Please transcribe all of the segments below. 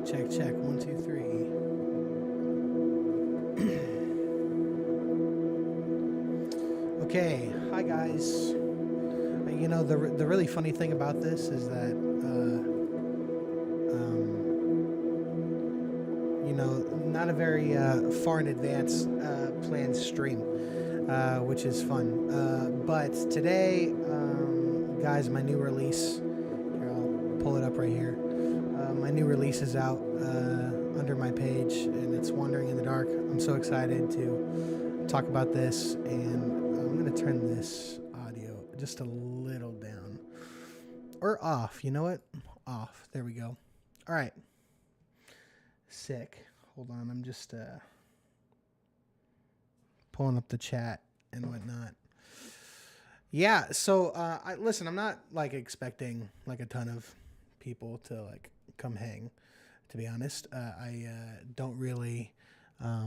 Check, check. 1, 2, 3. Okay, hi guys. The really funny thing about this is that not a very far in advance planned stream, which is fun. But today, guys, my new release. Here, I'll pull it up right here. My new release is out under my page, and it's Wandering in the Dark. I'm so excited to talk about this, and I'm going to turn this audio just a little down. Or off. You know what? Off. There we go. All right. Sick. Hold on. I'm just pulling up the chat and whatnot. Yeah. So, listen, I'm not like expecting like a ton of people to like come hang, to be honest. I don't really, I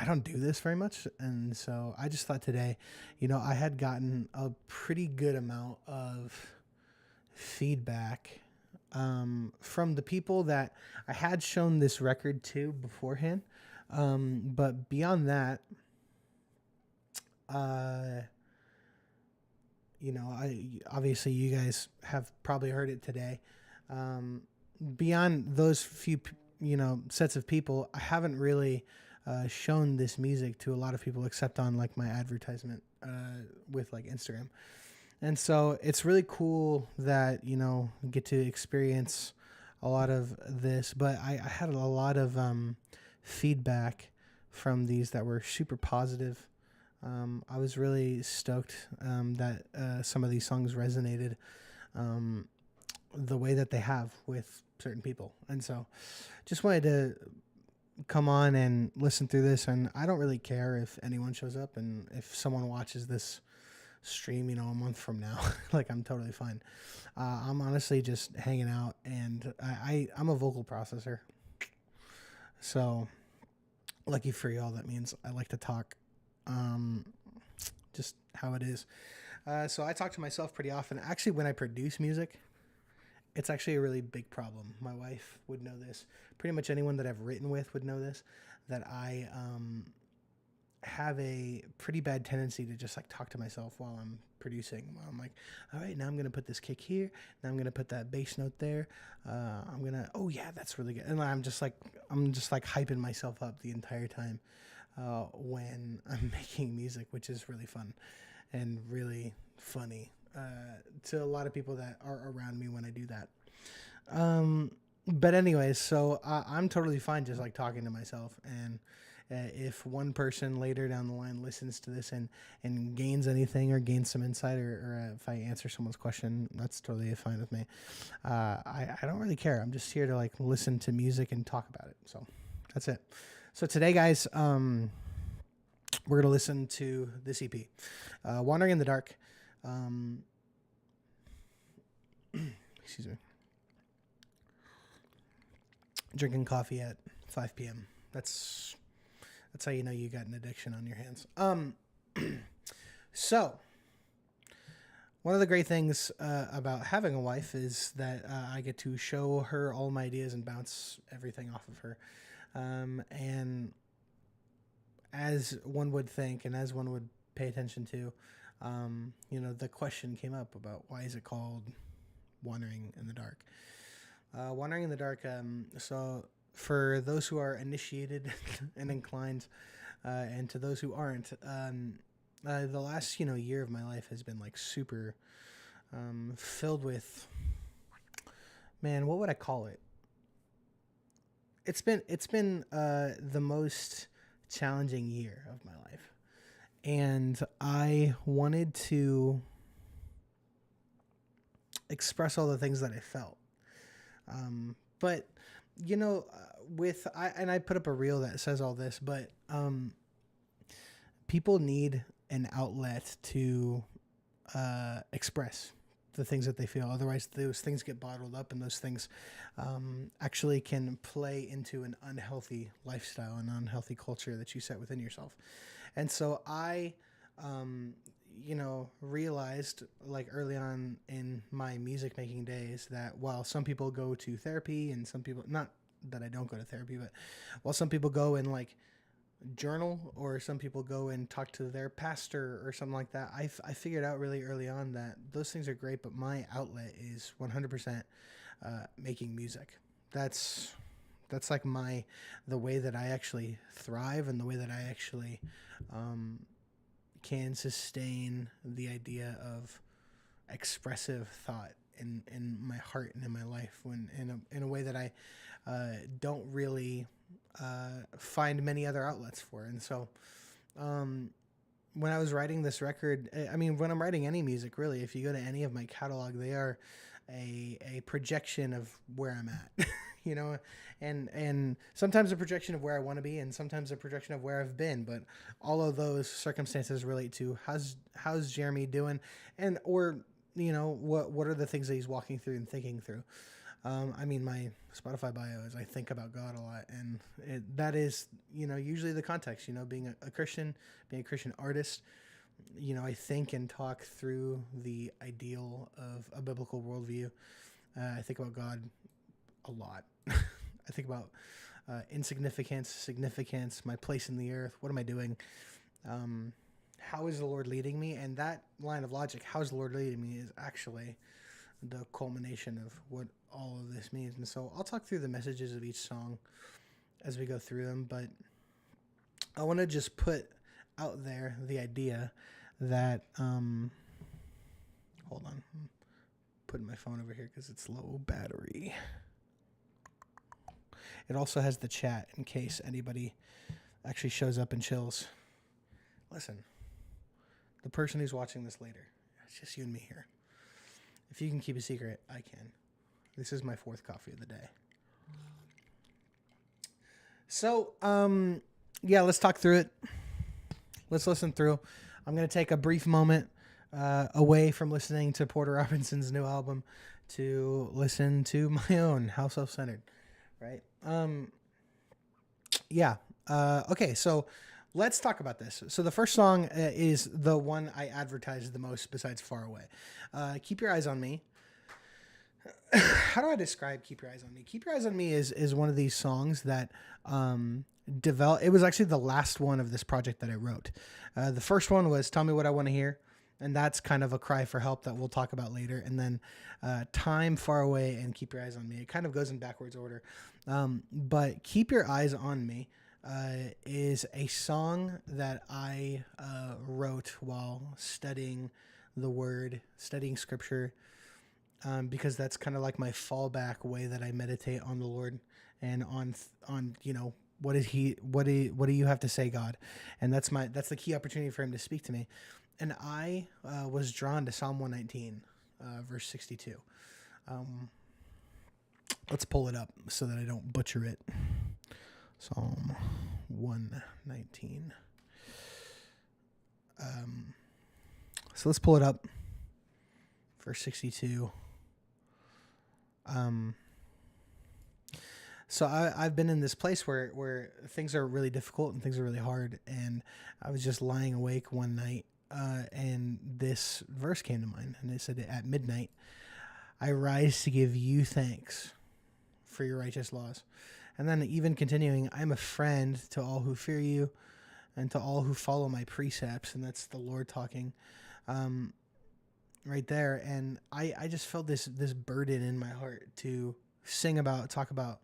don't do this very much. And so I just thought today, I had gotten a pretty good amount of feedback from the people that I had shown this record to beforehand. But beyond that, obviously you guys have probably heard it today. Beyond those few, sets of people, I haven't really shown this music to a lot of people except on like my advertisement with like Instagram. And so it's really cool that, get to experience a lot of this, but I had a lot of feedback from these that were super positive. I was really stoked that some of these songs resonated the way that they have with certain people. And so just wanted to come on and listen through this. And I don't really care if anyone shows up, and if someone watches this stream, a month from now, like I'm totally fine. I'm honestly just hanging out, and I'm a vocal processor. So lucky for y'all, that means I like to talk. Just how it is. So I talk to myself pretty often. Actually, when I produce music, it's actually a really big problem. My wife would know this. Pretty much anyone that I've written with would know this, that I have a pretty bad tendency to just like talk to myself while I'm producing. I'm like, all right, now I'm going to put this kick here. Now I'm going to put that bass note there. I'm going to, oh yeah, that's really good. And I'm just like hyping myself up the entire time when I'm making music, which is really fun and really funny to a lot of people that are around me when I do that. But anyways, so I'm totally fine just like talking to myself. And if one person later down the line listens to this and gains anything or gains some insight, or if I answer someone's question, that's totally fine with me. I don't really care. I'm just here to like listen to music and talk about it. So that's it. So today, guys, we're going to listen to this EP, Wandering in the Dark. Excuse me. Drinking coffee at 5 p.m. That's how you know you got an addiction on your hands. So one of the great things about having a wife is that I get to show her all my ideas and bounce everything off of her. And as one would think, and as one would pay attention to, the question came up about why is it called Wandering in the Dark? Wandering in the Dark. So for those who are initiated and inclined, and to those who aren't, the last year of my life has been like super filled with, man, what would I call it? It's been the most challenging year of my life, and I wanted to express all the things that I felt. But I put up a reel that says all this, but people need an outlet to express the things that they feel. Otherwise, those things get bottled up, and those things actually can play into an unhealthy lifestyle, an unhealthy culture that you set within yourself. And so I realized like early on in my music making days that while some people go to therapy and some people, not that I don't go to therapy, but while some people go and like journal or some people go and talk to their pastor or something like that, I figured out really early on that those things are great, but my outlet is 100% making music. That's like the way that I actually thrive and the way that I actually can sustain the idea of expressive thought in my heart and in my life, when in a way that I don't really find many other outlets for. And so when I was writing this record, I mean, when I'm writing any music, really, if you go to any of my catalog, they are a projection of where I'm at, and sometimes a projection of where I want to be, and sometimes a projection of where I've been. But all of those circumstances relate to how's Jeremy doing, and or what are the things that he's walking through and thinking through. I mean, my Spotify bio is I think about God a lot, and that is usually the context. Being a Christian, being a Christian artist. I think and talk through the ideal of a biblical worldview. I think about God a lot. I think about insignificance, significance, my place in the earth. What am I doing? How is the Lord leading me? And that line of logic, how is the Lord leading me, is actually the culmination of what all of this means. And so I'll talk through the messages of each song as we go through them, but I want to just put out there the idea that hold on, I'm putting my phone over here because it's low battery. It also has the chat in case anybody actually shows up and chills. Listen, the person who's watching this later, it's just you and me here. If you can keep a secret, I can. This is my fourth coffee of the day. So yeah, let's talk through it. Let's listen through. I'm going to take a brief moment away from listening to Porter Robinson's new album to listen to my own, How Self-Centered, right? Yeah. Okay, so let's talk about this. So the first song is the one I advertised the most besides Far Away. Keep Your Eyes on Me. How do I describe Keep Your Eyes on Me? Keep Your Eyes on Me is one of these songs that it was actually the last one of this project that I wrote. The first one was Tell Me What I Want to Hear, and that's kind of a cry for help that we'll talk about later. And then Time, Far Away, and Keep Your Eyes on Me. It kind of goes in backwards order. But Keep Your Eyes on Me is a song that I wrote while studying the Word, studying Scripture, because that's kind of like my fallback way that I meditate on the Lord and on what do you have to say, God? And that's the key opportunity for him to speak to me. And I was drawn to Psalm 119, verse 62. Let's pull it up so that I don't butcher it. Psalm 119. So let's pull it up. Verse 62. So I've been in this place where things are really difficult and things are really hard. And I was just lying awake one night, and this verse came to mind. And it said, at midnight, I rise to give you thanks for your righteous laws. And then even continuing, I'm a friend to all who fear you and to all who follow my precepts. And that's the Lord talking right there. And I just felt this burden in my heart to talk about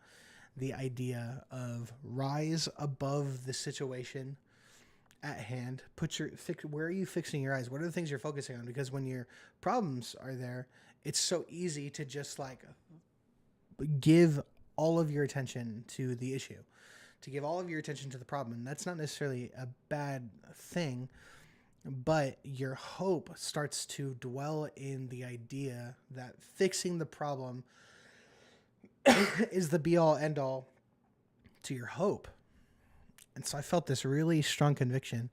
the idea of rise above the situation at hand. Where are you fixing your eyes? What are the things you're focusing on? Because when your problems are there, it's so easy to just like give all of your attention to the issue, to give all of your attention to the problem. And that's not necessarily a bad thing, but your hope starts to dwell in the idea that fixing the problem is the be-all, end-all to your hope. And so I felt this really strong conviction,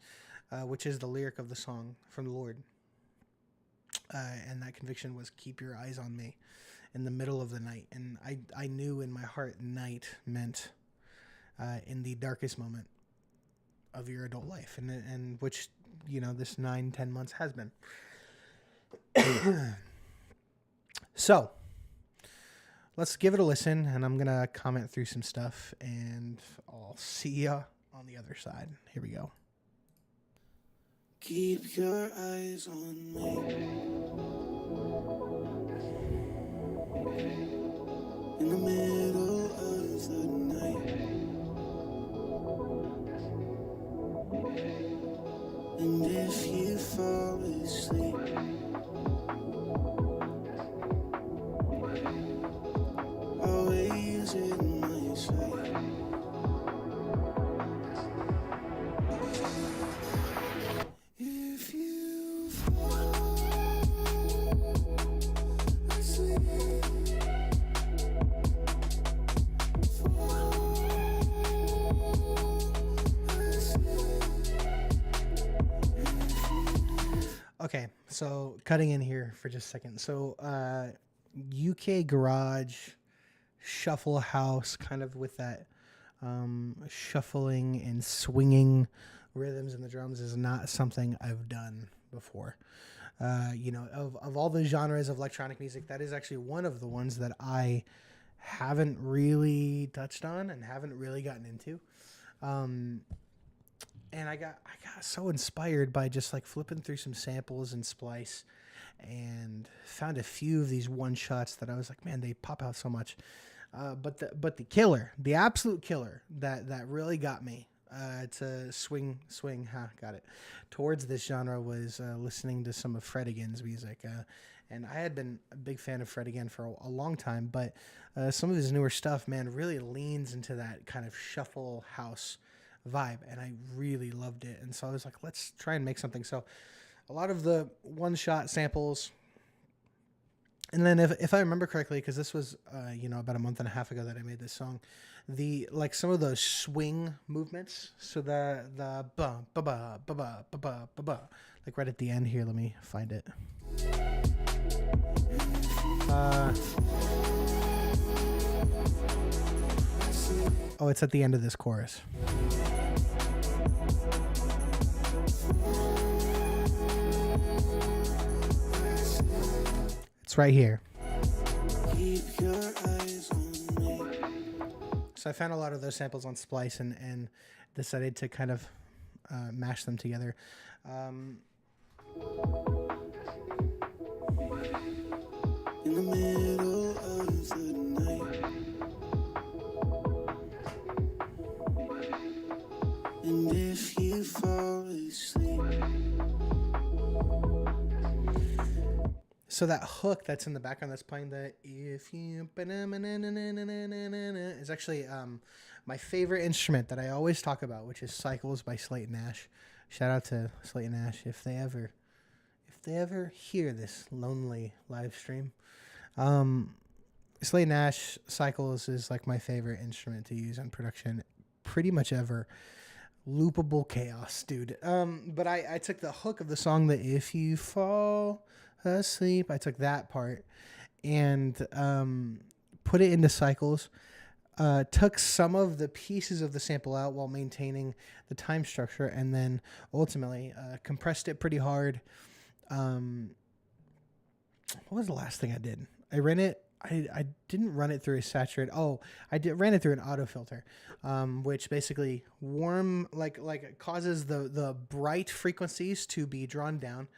which is the lyric of the song from the Lord. And that conviction was, keep your eyes on me in the middle of the night. And I knew in my heart night meant in the darkest moment of your adult life, and which this 9-10 months has been. So let's give it a listen, and I'm going to comment through some stuff, and I'll see ya on the other side. Here we go. Keep your eyes on me. In the middle of the night. And if you fall asleep, always in my sight. If you fall asleep, okay, so cutting in here for just a second. So UK garage shuffle house, kind of with that shuffling and swinging rhythms in the drums, is not something I've done before. Of all the genres of electronic music, that is actually one of the ones that I haven't really touched on and haven't really gotten into. And I got so inspired by just like flipping through some samples and Splice, and found a few of these one shots that I was like, man, they pop out so much. But the killer, the absolute killer that really got me to swing, got it, towards this genre was listening to some of Fred Again's music. And I had been a big fan of Fred Again for a long time, but some of his newer stuff, man, really leans into that kind of shuffle house vibe, and I really loved it. And so I was like, let's try and make something. So a lot of the one-shot samples, and then if I remember correctly, because this was about a month and a half ago that I made this song, some of those swing movements, so the ba ba ba ba ba ba ba ba, like right at the end here, let me find it. It's at the end of this chorus. It's right here. Keep your eyes on me. So I found a lot of those samples on Splice and decided to kind of mash them together. In the middle of the night, and if you fall asleep. So that hook that's in the background that's playing the if you is actually my favorite instrument that I always talk about, which is Cycles by Slate Nash. Shout out to Slate Nash if they ever hear this lonely live stream. Slate Nash Cycles is like my favorite instrument to use in production pretty much ever. Loopable chaos, dude. But I took the hook of the song, the if you fall asleep, I took that part and put it into Cycles, took some of the pieces of the sample out while maintaining the time structure, and then ultimately compressed it pretty hard. What was the last thing I did? I ran it. I didn't run it through a saturated. I ran it through an auto filter, which basically causes the bright frequencies to be drawn down,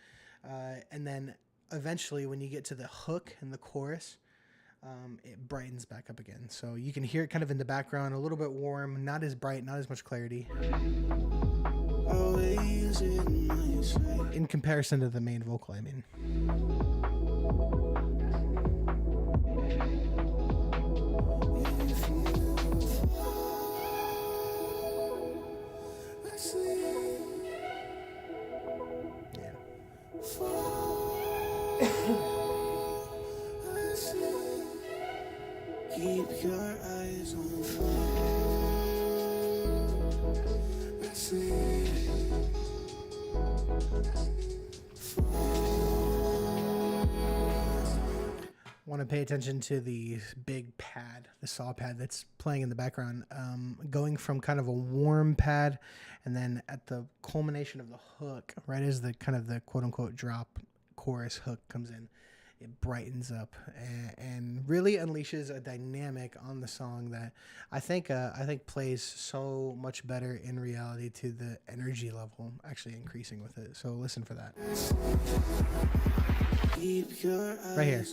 and then eventually when you get to the hook and the chorus, it brightens back up again. So you can hear it kind of in the background, a little bit warm, not as bright, not as much clarity. In comparison to the main vocal, I mean. Keep your eyes on want to pay attention to the big pad, the saw pad that's playing in the background, going from kind of a warm pad, and then at the culmination of the hook, right as the kind of the quote unquote drop chorus hook comes in, it brightens up and really unleashes a dynamic on the song that I think plays so much better in reality to the energy level actually increasing with it. So listen for that. Right here.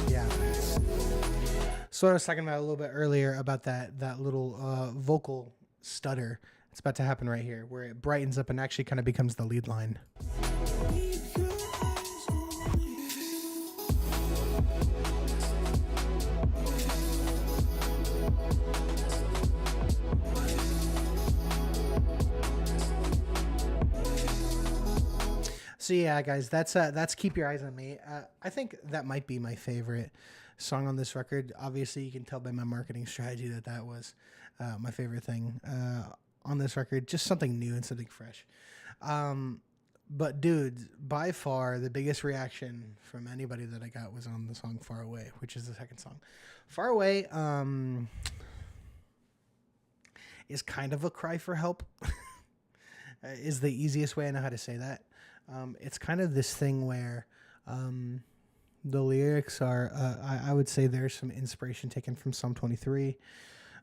Yeah. So I was talking about a little bit earlier about that little vocal stutter. It's about to happen right here, where it brightens up and actually kind of becomes the lead line. So yeah, guys, that's Keep Your Eyes on Me. I think that might be my favorite song on this record. Obviously, you can tell by my marketing strategy that was my favorite thing on this record. Just something new and something fresh. But dude, by far the biggest reaction from anybody that I got was on the song Far Away, which is the second song. Far Away is kind of a cry for help. Is the easiest way I know how to say that. It's kind of this thing where the lyrics are, I would say there's some inspiration taken from Psalm 23,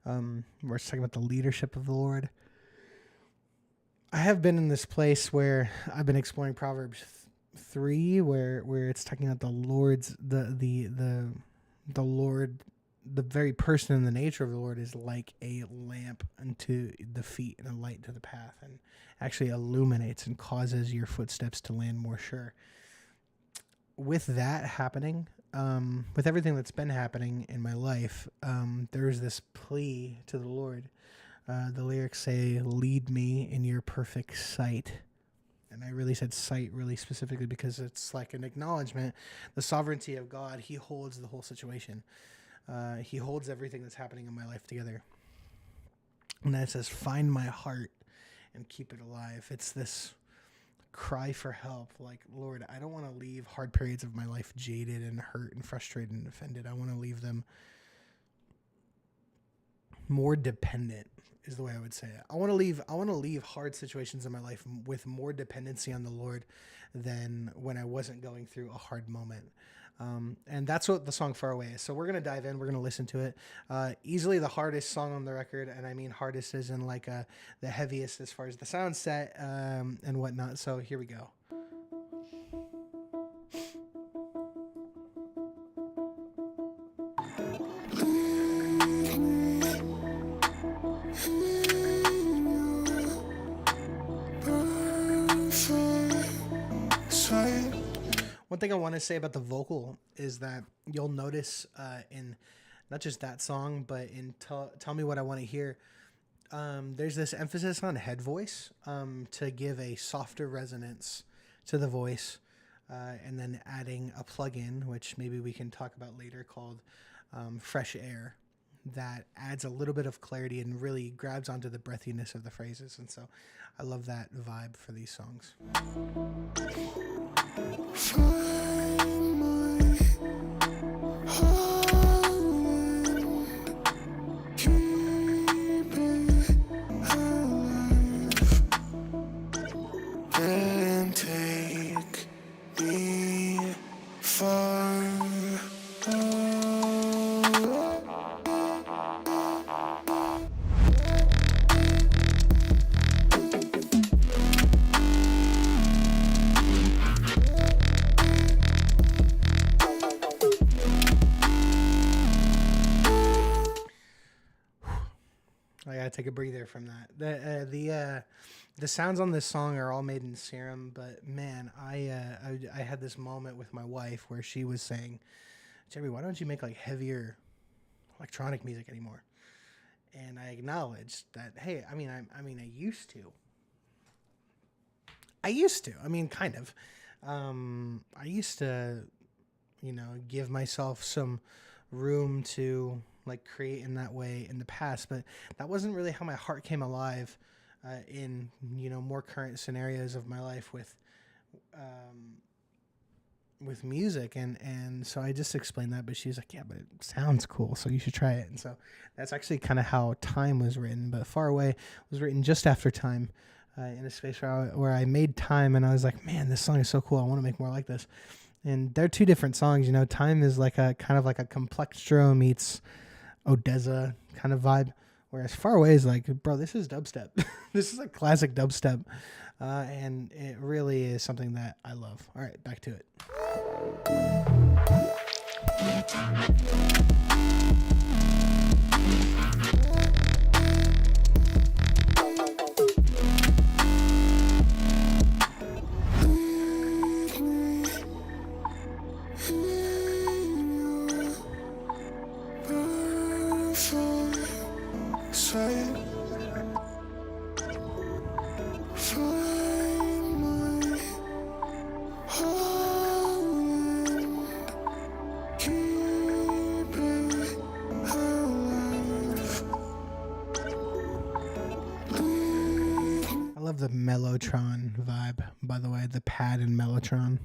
where it's talking about the leadership of the Lord. I have been in this place where I've been exploring Proverbs 3, where it's talking about the Lord's, the Lord, the very person and the nature of the Lord is like a lamp unto the feet and a light to the path, and actually illuminates and causes your footsteps to land more sure. With that happening, with everything that's been happening in my life, there's this plea to the Lord. The lyrics say, "Lead me in your perfect sight." And I really said sight really specifically because it's like an acknowledgement, the sovereignty of God. He holds the whole situation. He holds everything that's happening in my life together. And then it says, "Find my heart and keep it alive." It's this cry for help. Like, Lord, I don't want to leave hard periods of my life jaded and hurt and frustrated and offended. I want to leave them more dependent, is the way I would say it. I want to leave hard situations in my life with more dependency on the Lord than when I wasn't going through a hard moment. And that's what the song Far Away is. So we're going to dive in. We're going to listen to it. Easily the hardest song on the record. And I mean hardest as in like the heaviest as far as the sound set and whatnot. So here we go. One thing I want to say about the vocal is that you'll notice in not just that song, but in Tell Me What I Want to Hear, there's this emphasis on head voice to give a softer resonance to the voice, and then adding a plug-in, which maybe we can talk about later, called Fresh Air, that adds a little bit of clarity and really grabs onto the breathiness of the phrases. And so I love that vibe for these songs. Find my heart, keep it alive, and take me far. I gotta take a breather from that. The sounds on this song are all made in Serum, but man, I had this moment with my wife where she was saying, "Jeremy, why don't you make like heavier electronic music anymore?" and I acknowledged that, hey, I used to. I mean, kind of. I used to, give myself some room to like create in that way in the past, but that wasn't really how my heart came alive in more current scenarios of my life with music, and so I just explained that, but she's like, yeah, but it sounds cool, so you should try it. And so that's actually kind of how Time was written, but Far Away was written just after Time, in a space where I made Time, and I was like, man, this song is so cool, I want to make more like this. And they're two different songs. Time is like a kind of like a Complextro meets Odessa kind of vibe, whereas Far Away is like, bro, this is dubstep. This is like classic dubstep, and it really is something that I love. All right, back to it. I love the Mellotron vibe, by the way, the pad in Mellotron.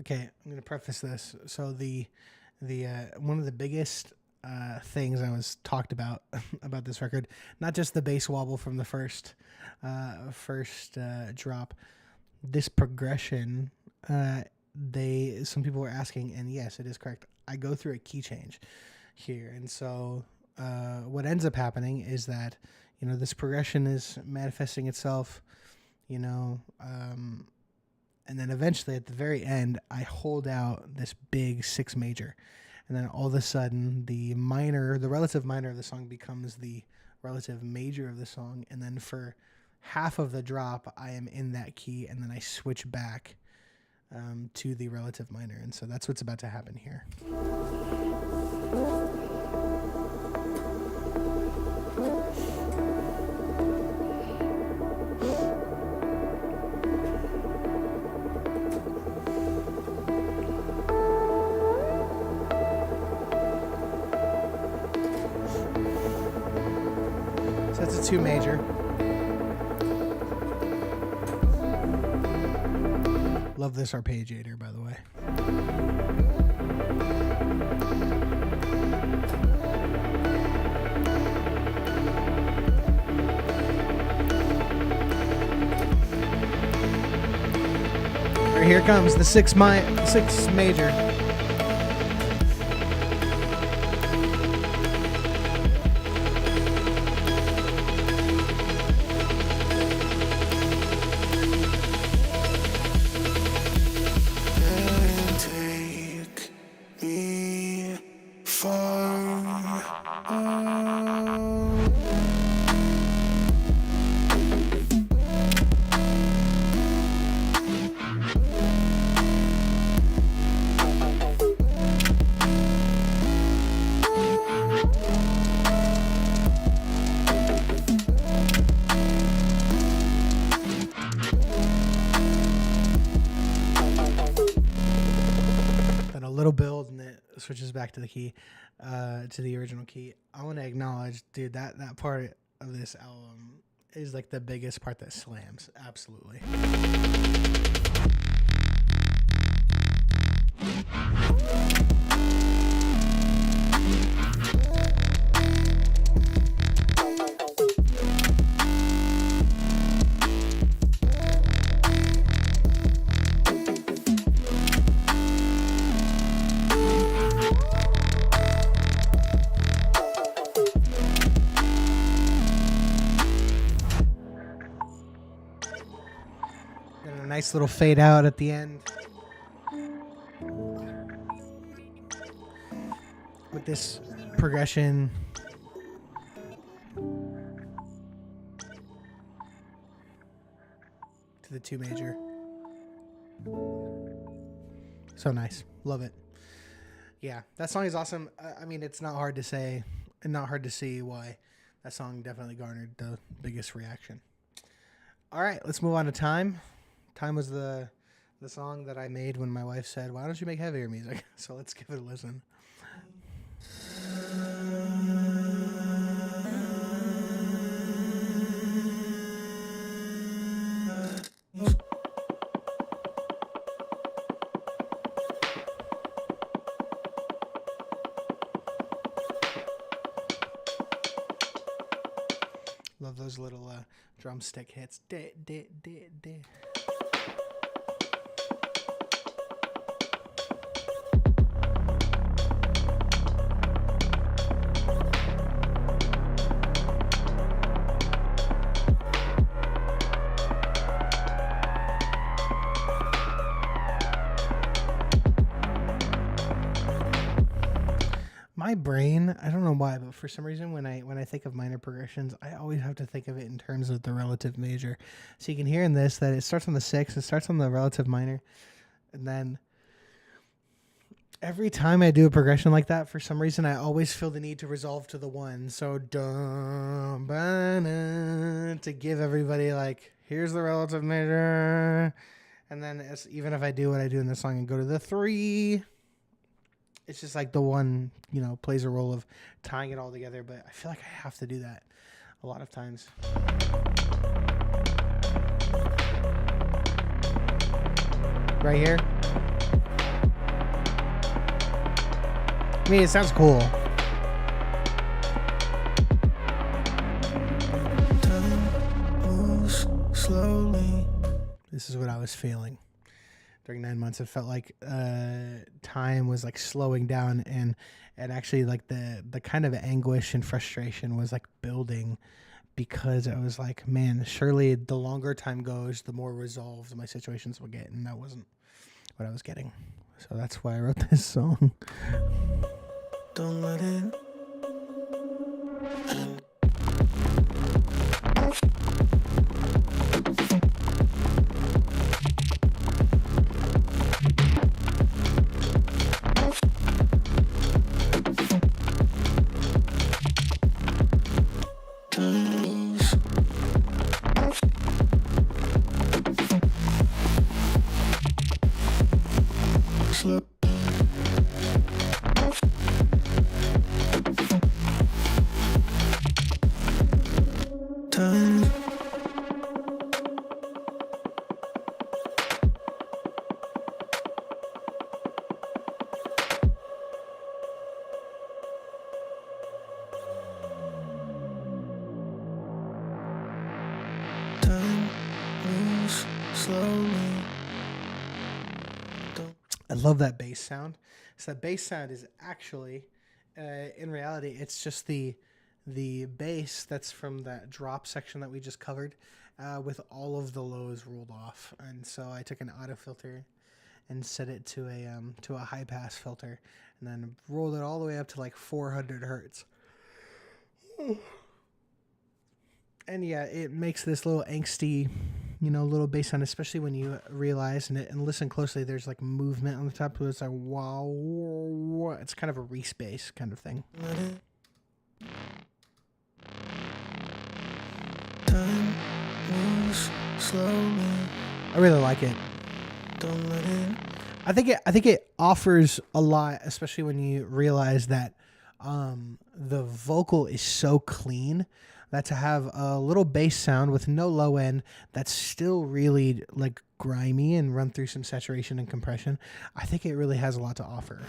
Okay, I'm going to preface this. So the one of the biggest things I was talked about this record, not just the bass wobble from the first drop, this progression. Some people were asking, and yes, it is correct. I go through a key change here, and so what ends up happening is that this progression is manifesting itself, and then eventually at the very end, I hold out this big 6 major. And then all of a sudden, the relative minor of the song becomes the relative major of the song. And then for half of the drop, I am in that key. And then I switch back to the relative minor. And so that's what's about to happen here. That's a 2 major. Love this arpeggiator, by the way. Right, here comes the 6 major. Little build, and it switches back to the key, to the original key. I want to acknowledge, dude, that part of this album is like the biggest part that slams. Absolutely. nice little fade out at the end. With this progression. To the 2 major. So nice. Love it. Yeah, that song is awesome. I mean, it's not hard to say and not hard to see why that song definitely garnered the biggest reaction. All right, let's move on to Time. Time was the song that I made when my wife said, "Why don't you make heavier music?" So let's give it a listen. Love those little drumstick hits. My brain, I don't know why, but for some reason when I think of minor progressions, I always have to think of it in terms of the relative major. So you can hear in this that it starts on the 6, it starts on the relative minor, and then every time I do a progression like that, for some reason I always feel the need to resolve to the 1. So to give everybody like, here's the relative major, and then even if I do what I do in the song and go to the 3, it's just like the 1, plays a role of tying it all together. But I feel like I have to do that a lot of times. Right here. I mean, it sounds cool. Time moves slowly. This is what I was feeling. During 9 months, it felt like time was like slowing down, and actually like the kind of anguish and frustration was like building, because I was like, man, surely the longer time goes, the more resolved my situations will get, and that wasn't what I was getting. So that's why I wrote this song. Don't let it. I love that bass sound. So that bass sound is actually, in reality, it's just the bass that's from that drop section that we just covered, with all of the lows rolled off. And so I took an auto filter and set it to a high pass filter, and then rolled it all the way up to like 400 hertz. And yeah, it makes this little angsty, little bass sound, especially when you realize and listen closely, there's like movement on the top, so it's like wow, it's kind of a Reese bass kind of thing. Time moves slowly. I really like it. Don't let it. I think it offers a lot, especially when you realize that the vocal is so clean that to have a little bass sound with no low end that's still really like grimy and run through some saturation and compression, I think it really has a lot to offer.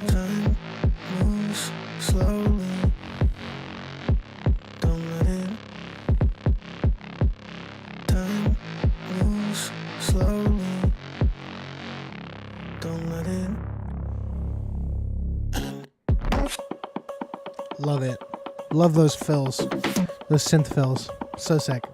Time moves slowly. Don't let it. Time moves slowly. Don't let it. Love it. Love those fills, those synth fills. So sick.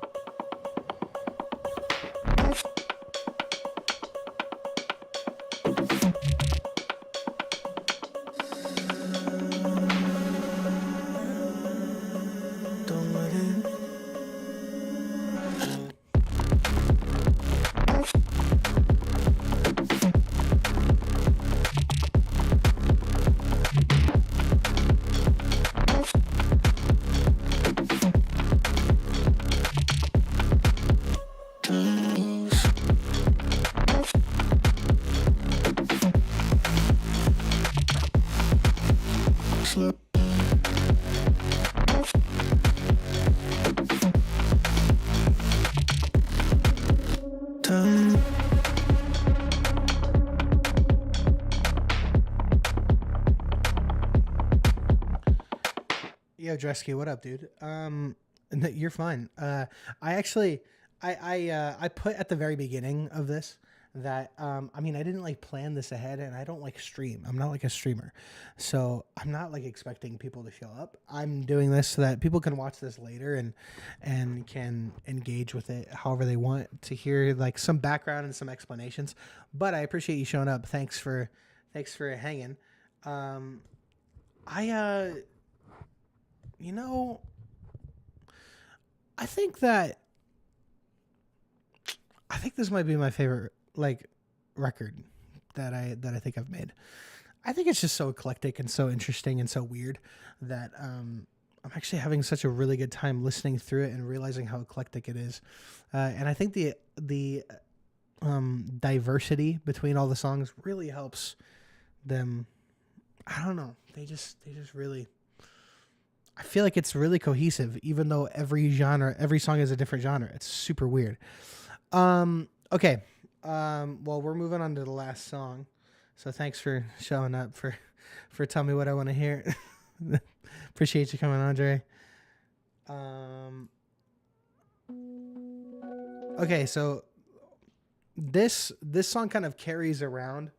Yo, Dresky, what up, dude? You're fine. I actually, I put at the very beginning of this that, I mean, I didn't like plan this ahead, and I don't like stream. I'm not like a streamer, so I'm not like expecting people to show up. I'm doing this so that people can watch this later and can engage with it however they want to hear like some background and some explanations. But I appreciate you showing up. Thanks for hanging. Um, I you know, I think that I think this might be my favorite like record that I think I've made. I think it's just so eclectic and so interesting and so weird that I'm actually having such a really good time listening through it and realizing how eclectic it is. And I think the diversity between all the songs really helps them. I don't know. They just really. I feel like it's really cohesive, even though every song is a different genre. It's super weird. Okay. Well, we're moving on to the last song. So thanks for showing up for telling me what I want to hear. Appreciate you coming, Andre. Okay, so this song kind of carries around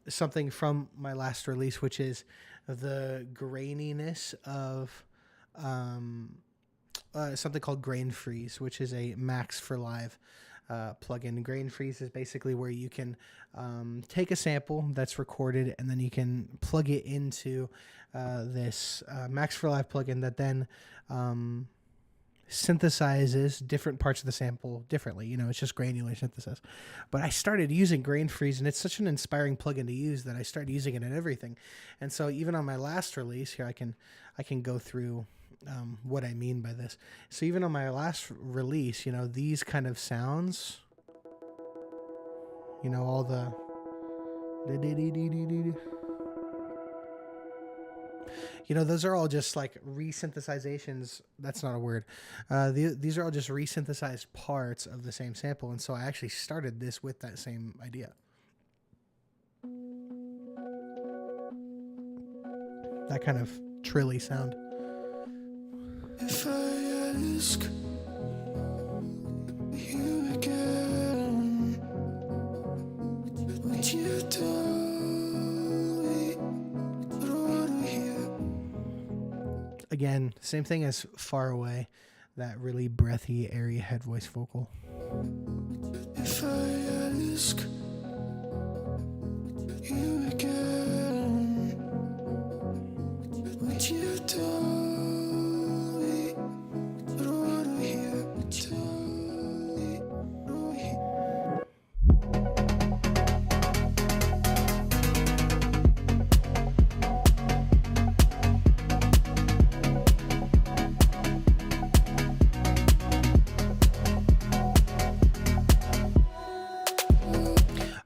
something from my last release, which is the graininess of something called Grain Freeze, which is a Max for Live plugin. Grain Freeze is basically where you can take a sample that's recorded and then you can plug it into this Max for Live plugin that then synthesizes different parts of the sample differently. You know, it's just granular synthesis. But I started using Grain Freeze, and it's such an inspiring plugin to use that I started using it in everything. And so even on my last release here, I can go through what I mean by this. So even on my last release, you know, these kind of sounds, you know, all the you know, those are all just like resynthesizations. That's not a word. These are all just resynthesized parts of the same sample. And so I actually started this with that same idea. That kind of trilly sound. If I ask you again, would you tell me what I wanna hear? Again, same thing as Far Away, that really breathy, airy head voice vocal. If I ask you again, would you tell me what I wanna hear? Tell me what I wanna hear.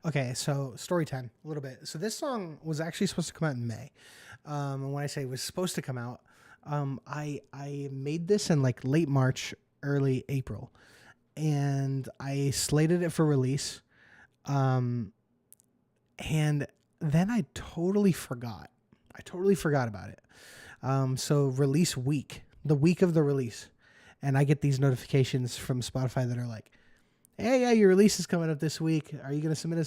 Okay, so story time a little bit. So this song was actually supposed to come out in May. And when I say it was supposed to come out, I made this in like late March, early April, and I slated it for release. And then I totally forgot. I totally forgot about it. So release week, the week of the release, and I get these notifications from Spotify that are like, "Hey, yeah, your release is coming up this week. Are you gonna submit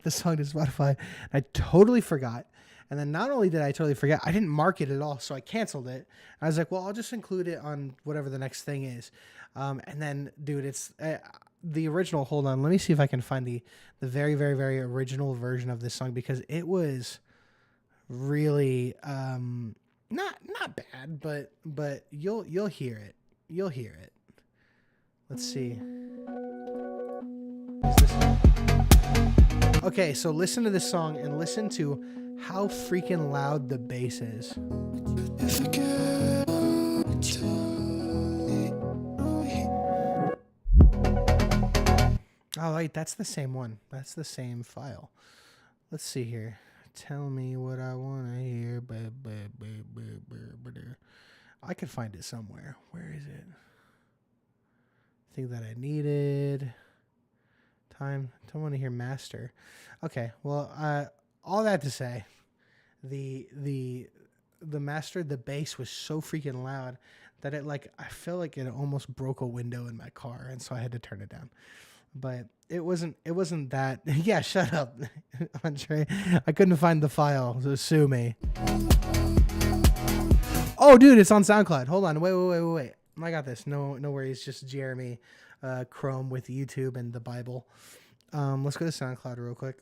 this song to Spotify?" And I totally forgot. And then not only did I totally forget, I didn't mark it at all, so I canceled it. I was like, well, I'll just include it on whatever the next thing is. And then, dude, it's the original. Hold on, let me see if I can find the very, very, very original version of this song, because it was really not bad, but you'll hear it. You'll hear it. Let's see. Okay, so listen to this song and listen to how freaking loud the bass is. Oh, wait, that's the same one. That's the same file. Let's see here. Tell me what I want to hear. I could find it somewhere. Where is it? Thing that I needed. Time. Don't want to hear master. Okay, well, all that to say, the the bass was so freaking loud that I feel like it almost broke a window in my car, and so I had to turn it down. But it wasn't that. Yeah, shut up, Andre. I couldn't find the file, so sue me. Oh, dude, it's on SoundCloud. Hold on, wait. I got this. No worries. Just Jeremy, Chrome with YouTube and the Bible. Let's go to SoundCloud real quick.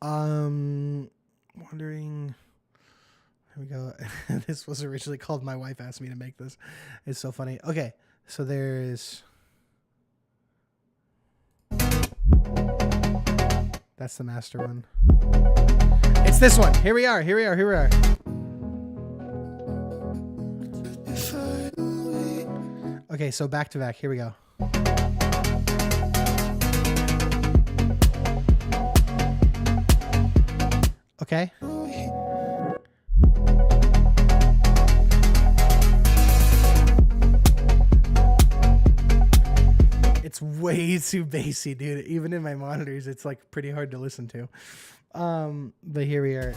Wondering. Here we go. This was originally called "My Wife Asked Me to Make This." It's so funny. Okay, so there's. That's the master one. It's this one. Here we are. Okay, so back to back. Here we go. Okay. It's way too bassy, dude. Even in my monitors, it's like pretty hard to listen to. But here we are.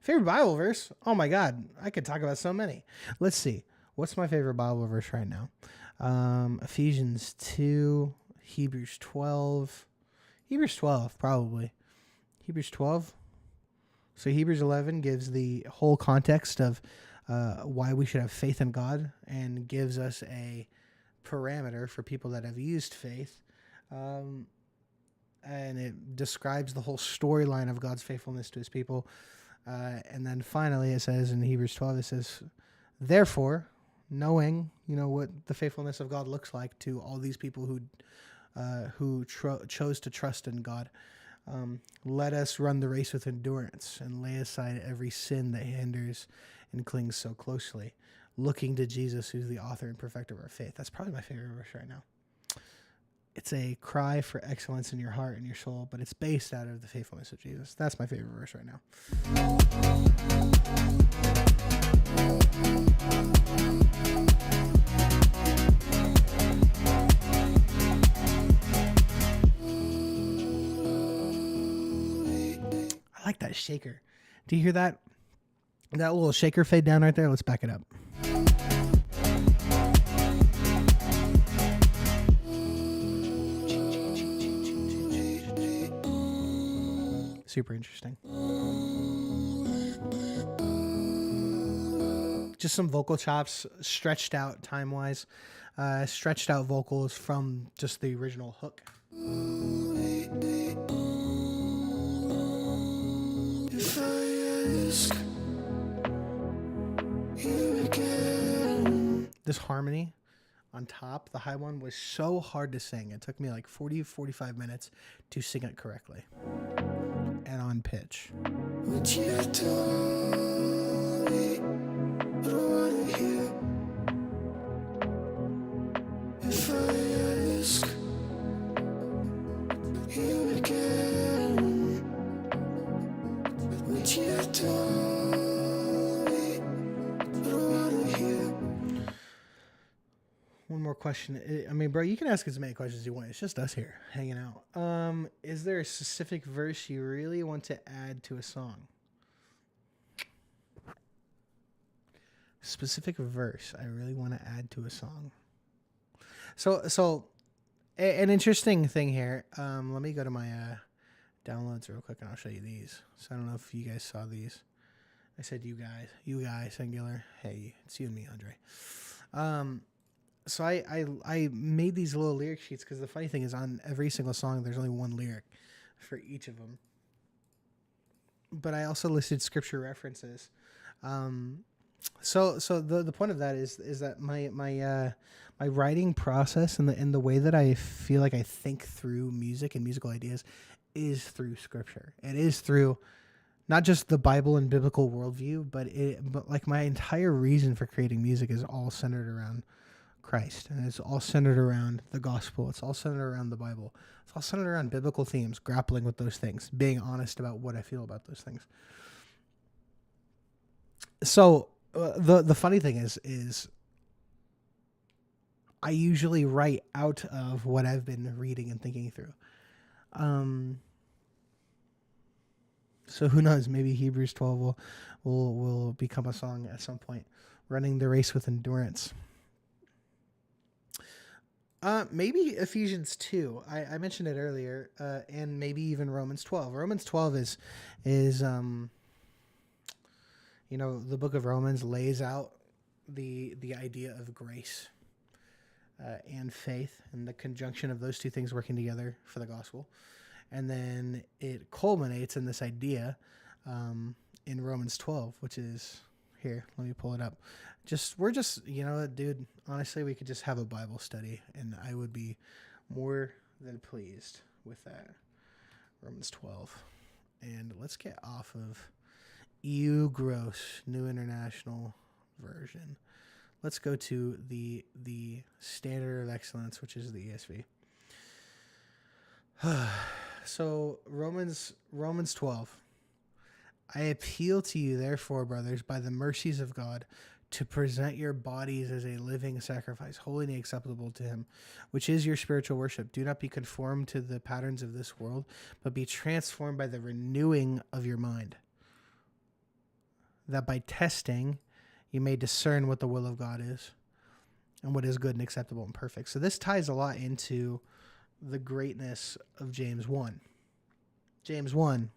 Favorite Bible verse? Oh my God, I could talk about so many. Let's see. What's my favorite Bible verse right now? Ephesians 2, Hebrews 12. Hebrews 12, probably. Hebrews 12. So Hebrews 11 gives the whole context of why we should have faith in God and gives us a parameter for people that have used faith. And it describes the whole storyline of God's faithfulness to his people. And then finally it says in Hebrews 12, it says, therefore, knowing, what the faithfulness of God looks like to all these people who chose to trust in God, let us run the race with endurance and lay aside every sin that hinders and clings so closely, looking to Jesus, who's the author and perfecter of our faith. That's probably my favorite verse right now. It's a cry for excellence in your heart and your soul, but it's based out of the faithfulness of Jesus. That's my favorite verse right now. I like that shaker. Do you hear that? That little shaker fade down right there? Let's back it up. Super interesting. Just some vocal chops, stretched out time-wise, stretched out vocals from just the original hook. If I ask you again. This harmony on top, the high one, was so hard to sing. It took me like 45 minutes to sing it correctly and on pitch. Would you tell me what I want to hear? If I ask you again, would you tell me what I want to hear? One more question. I mean, bro, you can ask as many questions as you want. It's just us here hanging out. Is there a specific verse you really want to add to a song? Specific verse I really want to add to a song. So an interesting thing here. Let me go to my downloads real quick and I'll show you these. So I don't know if you guys saw these. I said you guys, singular. Hey, it's you and me, Andre. So I made these little lyric sheets because the funny thing is on every single song there's only one lyric for each of them. But I also listed scripture references. So the point of that is that my writing process and the way that I feel like I think through music and musical ideas is through scripture. It is through not just the Bible and biblical worldview, but like my entire reason for creating music is all centered around Christ, and it's all centered around the gospel. It's all centered around the Bible. It's all centered around biblical themes, grappling with those things, being honest about what I feel about those things. So the funny thing is I usually write out of what I've been reading and thinking through. So who knows? Maybe Hebrews 12 will become a song at some point. Running the race with endurance. Maybe Ephesians 2. I mentioned it earlier, and maybe even Romans 12. Romans 12 is the book of Romans lays out the idea of grace and faith and the conjunction of those two things working together for the gospel. And then it culminates in this idea in Romans 12, which is here. Let me pull it up. Dude, honestly, we could just have a Bible study and I would be more than pleased with that. Romans 12. And let's get off of EU Gross, New International Version. Let's go to the Standard of Excellence, which is the ESV. So Romans 12. I appeal to you, therefore, brothers, by the mercies of God, to present your bodies as a living sacrifice, holy and acceptable to him, which is your spiritual worship. Do not be conformed to the patterns of this world, but be transformed by the renewing of your mind, that by testing you may discern what the will of God is and what is good and acceptable and perfect. So this ties a lot into the greatness of James 1. James 1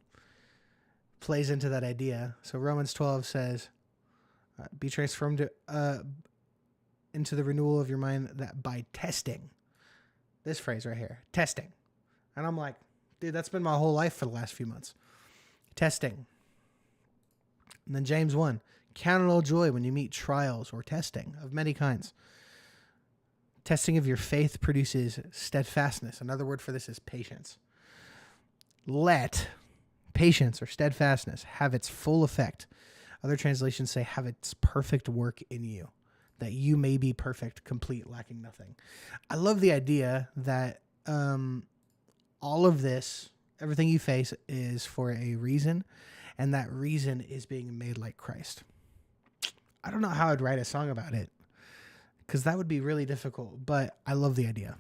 plays into that idea. So Romans 12 says, be transformed into the renewal of your mind, that by testing. This phrase right here, testing. And I'm like, dude, that's been my whole life for the last few months. Testing. And then James 1, count it all joy when you meet trials or testing of many kinds. Testing of your faith produces steadfastness. Another word for this is patience. Let patience or steadfastness have its full effect. Other translations say have its perfect work in you, that you may be perfect, complete, lacking nothing. I love the idea that all of this, everything you face is for a reason, and that reason is being made like Christ. I don't know how I'd write a song about it, because that would be really difficult, but I love the idea.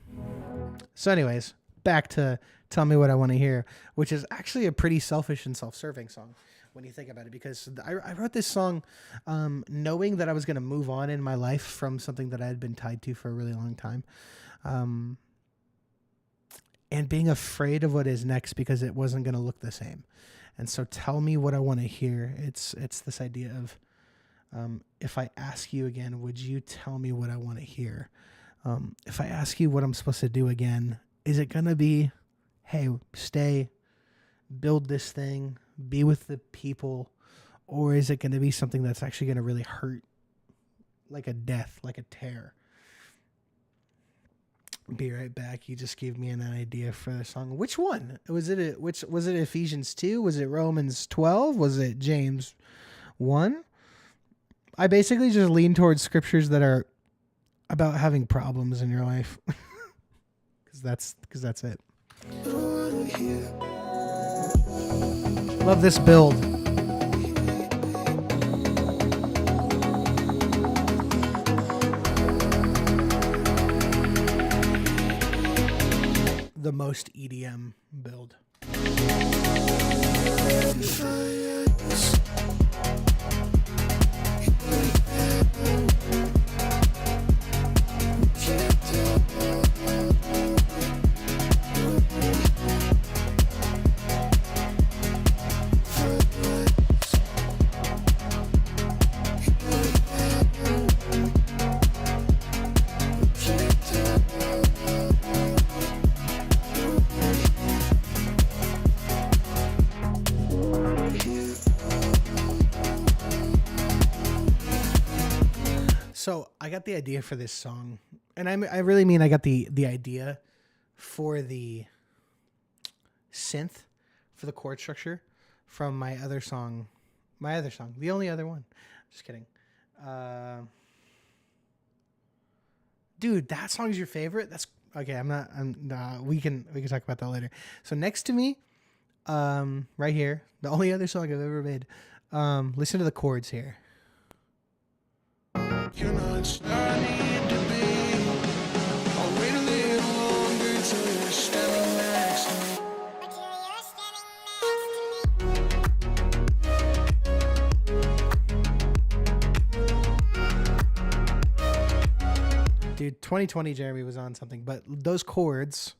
So anyways, back to Tell Me What I Want to Hear, which is actually a pretty selfish and self-serving song when you think about it, because I wrote this song knowing that I was going to move on in my life from something that I had been tied to for a really long time, and being afraid of what is next because it wasn't going to look the same. And so Tell Me What I Want to Hear. It's this idea of if I ask you again, would you tell me what I want to hear? If I ask you what I'm supposed to do again, is it going to be, hey, stay, build this thing, be with the people, or is it going to be something that's actually going to really hurt, like a death, like a tear? Be right back. You just gave me an idea for the song. Which one? Was it Ephesians 2? Was it Romans 12? Was it James 1? I basically just lean towards scriptures that are about having problems in your life. Because that's it. Love this build. The most EDM build. So I got the idea for this song, and I really mean I got the idea for the synth, for the chord structure from my other song, the only other one. Just kidding. Dude, that song is your favorite? That's okay. We can talk about that later. So next to me, right here, the only other song I've ever made. Listen to the chords here. You're not starting to be. I'll wait a little longer till you're standing next to me. Dude, 2020 Jeremy was on something, but those chords.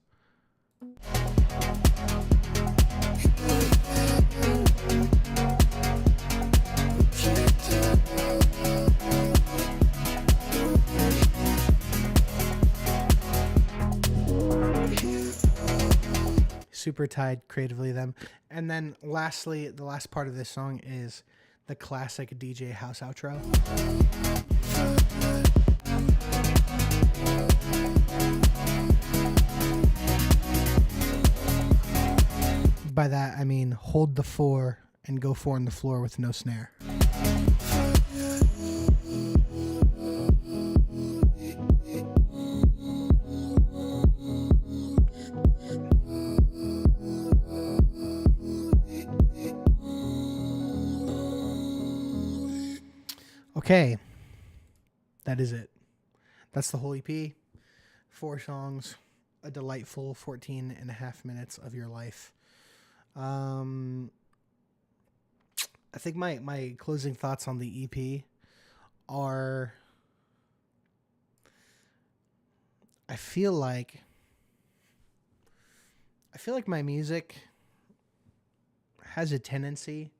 Super tied creatively them. And then lastly, the last part of this song is the classic DJ house outro. By that I mean hold the 4 and go 4 on the floor with no snare. Okay, that is it. That's the whole EP. 4 songs, a delightful 14 and a half minutes of your life. I think my closing thoughts on the EP are, I feel like my music has a tendency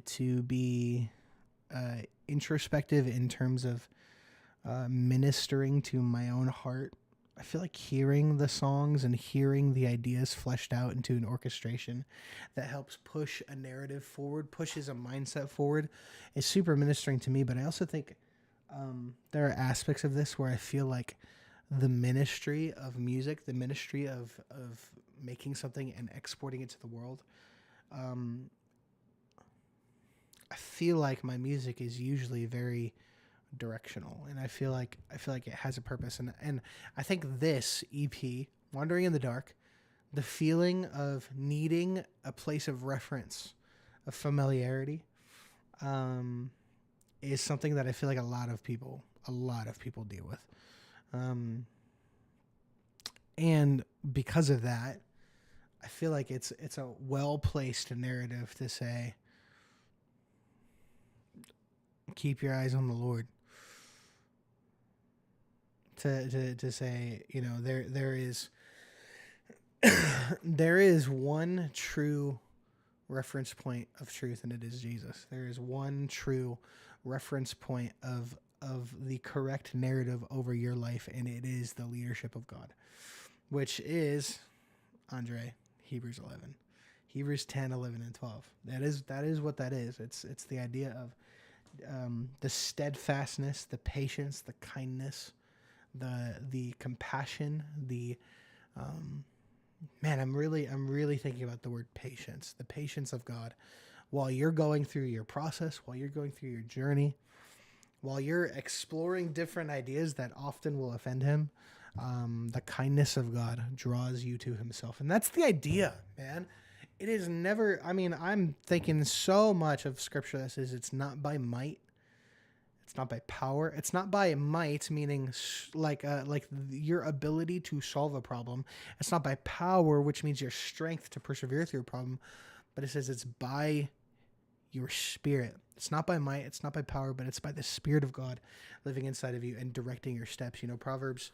to be introspective in terms of ministering to my own heart. I feel like hearing the songs and hearing the ideas fleshed out into an orchestration that helps push a narrative forward, pushes a mindset forward, is super ministering to me. But I also think there are aspects of this where I feel like the ministry of music, the ministry of making something and exporting it to the world, I feel like my music is usually very directional, and I feel like it has a purpose, and I think this EP, Wandering in the Dark, the feeling of needing a place of reference, of familiarity, is something that I feel like a lot of people deal with, and because of that, I feel like it's a well-placed narrative to say, keep your eyes on the Lord. To say, you know, there is there is one true reference point of truth, and it is Jesus. There is one true reference point of the correct narrative over your life, and it is the leadership of God, which is, Andre, Hebrews 11, Hebrews 10, 11, and 12. That is what that is. It's the idea of the steadfastness, the patience, the kindness, the compassion, the man, I'm really thinking about the word patience, the patience of God while you're going through your process, while you're going through your journey, while you're exploring different ideas that often will offend him. The kindness of God draws you to himself. And that's the idea, man. It is never, I mean, I'm thinking so much of scripture that says it's not by might, it's not by power, it's not by might, meaning like your ability to solve a problem. It's not by power, which means your strength to persevere through a problem, but it says it's by your spirit. It's not by might, it's not by power, but it's by the Spirit of God living inside of you and directing your steps. You know, Proverbs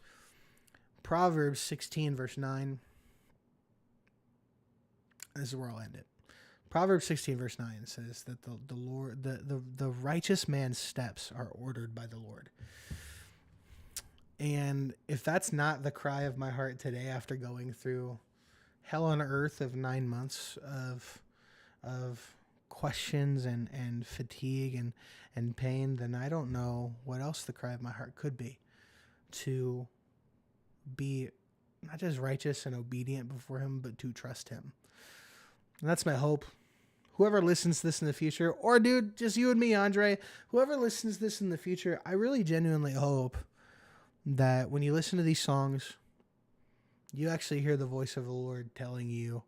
16 verse 9. This is where I'll end it. Proverbs 16 verse 9 says that the Lord, the righteous man's steps are ordered by the Lord. And if that's not the cry of my heart today, after going through hell on earth of 9 months of questions and fatigue and pain, then I don't know what else the cry of my heart could be. To be not just righteous and obedient before him, but to trust him. And that's my hope. Whoever listens to this in the future, or dude, just you and me, Andre, whoever listens to this in the future, I really genuinely hope that when you listen to these songs, you actually hear the voice of the Lord telling you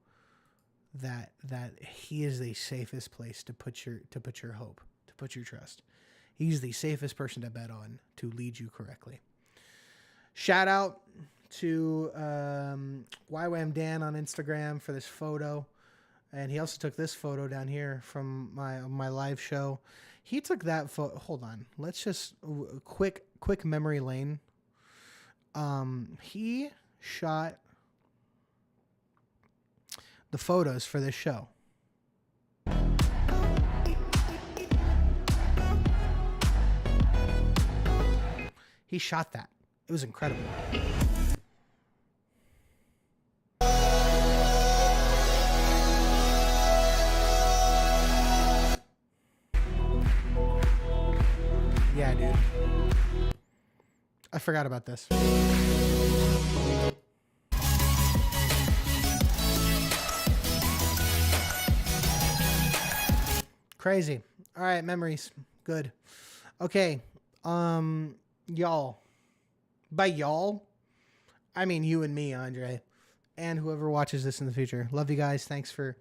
that he is the safest place to put your hope, to put your trust. He's the safest person to bet on to lead you correctly. Shout out to YWAM Dan on Instagram for this photo. And he also took this photo down here from my live show. He took that photo. Hold on. Let's just quick memory lane. He shot the photos for this show. He shot that. It was incredible. Yeah, dude. I forgot about this. Crazy. All right, memories. Good. Okay. Y'all. By y'all, I mean you and me, Andre, and whoever watches this in the future. Love you guys. Thanks for,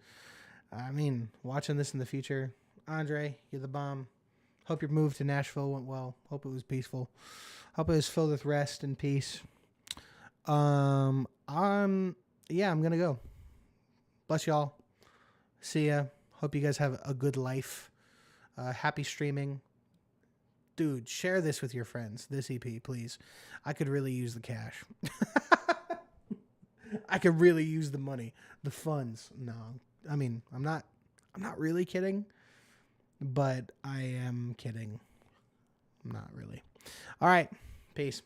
watching this in the future. Andre, you're the bomb. Hope your move to Nashville went well. Hope it was peaceful. Hope it was filled with rest and peace. I'm gonna go. Bless y'all. See ya. Hope you guys have a good life. Happy streaming. Dude, share this with your friends. This EP, please. I could really use the cash. I could really use the money, the funds. No, I mean, I'm not really kidding, but I am kidding. I'm not really. All right. Peace.